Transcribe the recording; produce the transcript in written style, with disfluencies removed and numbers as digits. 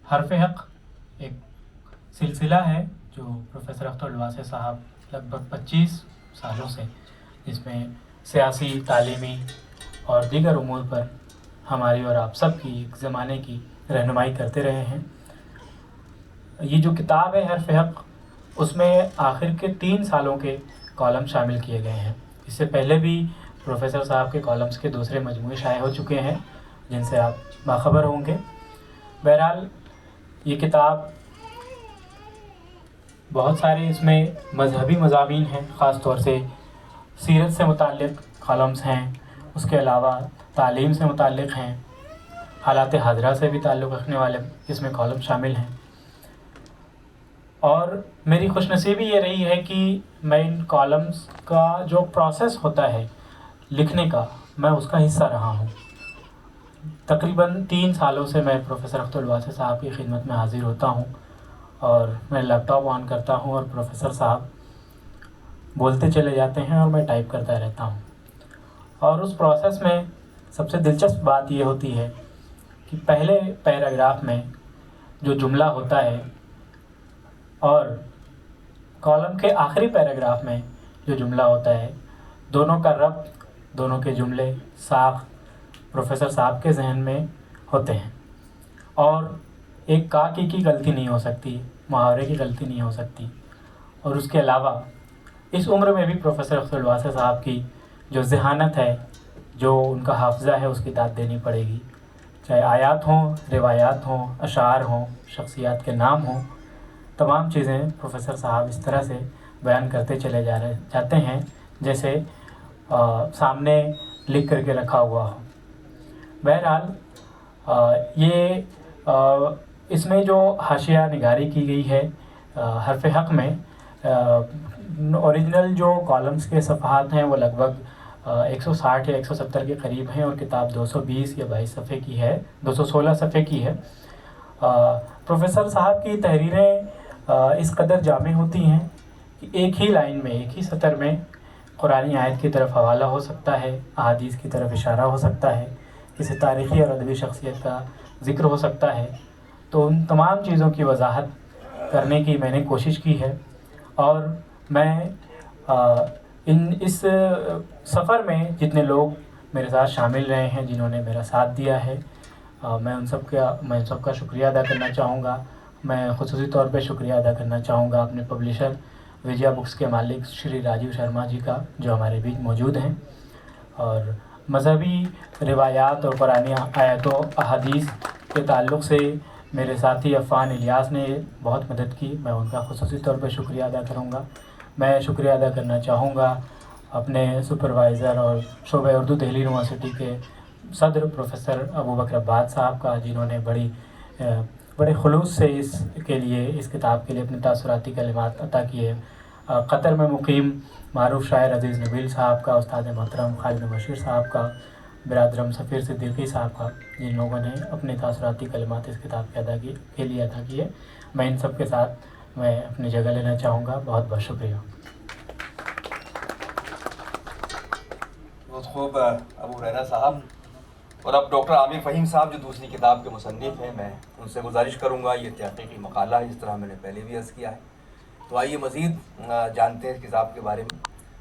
حرف حق ایک سلسلہ ہے جو پروفیسر اختر الواسع صاحب لگ بھگ 25 سالوں سے جس میں سیاسی، تعلیمی اور دیگر امور پر ہماری اور آپ سب کی ایک زمانے کی رہنمائی کرتے رہے ہیں۔ یہ جو کتاب ہے حرف حق، اس میں آخر کے 3 سالوں کے کالم شامل کیے گئے ہیں۔ اس سے پہلے بھی پروفیسر صاحب کے کالمز کے دوسرے مجموعے شائع ہو چکے ہیں جن سے آپ باخبر ہوں گے۔ بہرحال یہ کتاب بہت سارے اس میں مذہبی مضامین ہیں، خاص طور سے سیرت سے متعلق کالمز ہیں، اس کے علاوہ تعلیم سے متعلق ہیں، حالات حاضرہ سے بھی تعلق رکھنے والے اس میں کالم شامل ہیں۔ اور میری خوش نصیبی یہ رہی ہے کہ میں ان کالمز کا جو پروسیس ہوتا ہے لکھنے کا، میں اس کا حصہ رہا ہوں۔ تقریباً 3 سالوں سے میں پروفیسر اختر الواسع صاحب کی خدمت میں حاضر ہوتا ہوں اور میں لیپ ٹاپ آن کرتا ہوں اور پروفیسر صاحب بولتے چلے جاتے ہیں اور میں ٹائپ کرتا رہتا ہوں۔ اور اس پروسیس میں سب سے دلچسپ بات یہ ہوتی ہے کہ پہلے پیراگراف میں جو جملہ ہوتا ہے اور کالم کے آخری پیراگراف میں جو جملہ ہوتا ہے، دونوں کا ربط، دونوں کے جملے ساخت پروفیسر صاحب کے ذہن میں ہوتے ہیں اور ایک کاکی کی غلطی نہیں ہو سکتی، محاورے کی غلطی نہیں ہو سکتی۔ اور اس کے علاوہ اس عمر میں بھی پروفیسر اختر الواسع صاحب کی جو ذہانت ہے، جو ان کا حافظہ ہے، اس کی داد دینی پڑے گی۔ چاہے آیات ہوں، روایات ہوں، اشعار ہوں، شخصیات کے نام ہوں، تمام چیزیں پروفیسر صاحب اس طرح سے بیان کرتے چلے جاتے ہیں جیسے سامنے لکھ کر کے رکھا ہوا ہو۔ بہرحال یہ اس میں جو حاشیہ نگاری کی گئی ہے حرف حق میں، اوریجنل جو کالمز کے صفحات ہیں وہ لگ بھگ 160 یا 170 کے قریب ہیں اور کتاب 220 یا 22 صفحے کی ہے، 216 صفحے کی ہے۔ پروفیسر صاحب کی تحریریں اس قدر جامع ہوتی ہیں کہ ایک ہی لائن میں، ایک ہی سطر میں قرآنی آیت کی طرف حوالہ ہو سکتا ہے، احادیث کی طرف اشارہ ہو سکتا ہے، کسی تاریخی اور ادبی شخصیت کا ذکر ہو سکتا ہے۔ تو ان تمام چیزوں کی وضاحت کرنے کی میں نے کوشش کی ہے اور میں اس سفر میں جتنے لوگ میرے ساتھ شامل رہے ہیں، جنہوں نے میرا ساتھ دیا ہے، میں ان سب کا شکریہ ادا کرنا چاہوں گا۔ میں خصوصی طور پہ شکریہ ادا کرنا چاہوں گا اپنے پبلشر وجیا بکس کے مالک شری راجیو شرما جی کا، جو ہمارے بیچ موجود ہیں اور مذہبی روایات اور قرآنی آیات و احادیث کے تعلق سے میرے ساتھی عفان الیاس نے بہت مدد کی، میں ان کا خصوصی طور پہ شکریہ ادا کروں گا۔ میں شکریہ ادا کرنا چاہوں گا اپنے سپروائزر اور شعبہ اردو دہلی یونیورسٹی کے صدر پروفیسر ابوبکر عباد صاحب کا، جنہوں نے بڑے خلوص سے اس کتاب کے لیے اپنے تاثراتی کلمات عطا کیے۔ قطر میں مقیم معروف شاعر عزیز نبیل صاحب کا، استاد محترم خالد بشیر صاحب کا، برادرم سفیر صدیقی صاحب کا، جن لوگوں نے اپنے تاثراتی کلمات اس کتاب کے لیے ادا کیے، میں ان سب کے ساتھ میں اپنی جگہ لینا چاہوں گا۔ بہت بہت شکریہ۔ بہت خوب ابو ہریرہ صاحب۔ اور اب ڈاکٹر عامر فہیم صاحب جو دوسری کتاب کے مصنف ہیں، میں ان سے گزارش کروں گا، یہ تحقیقی مقالہ ہے جس طرح میں نے پہلے بھی عرض کیا ہے، تو آئیے مزید جانتے ہیں اس کتاب کے بارے میں۔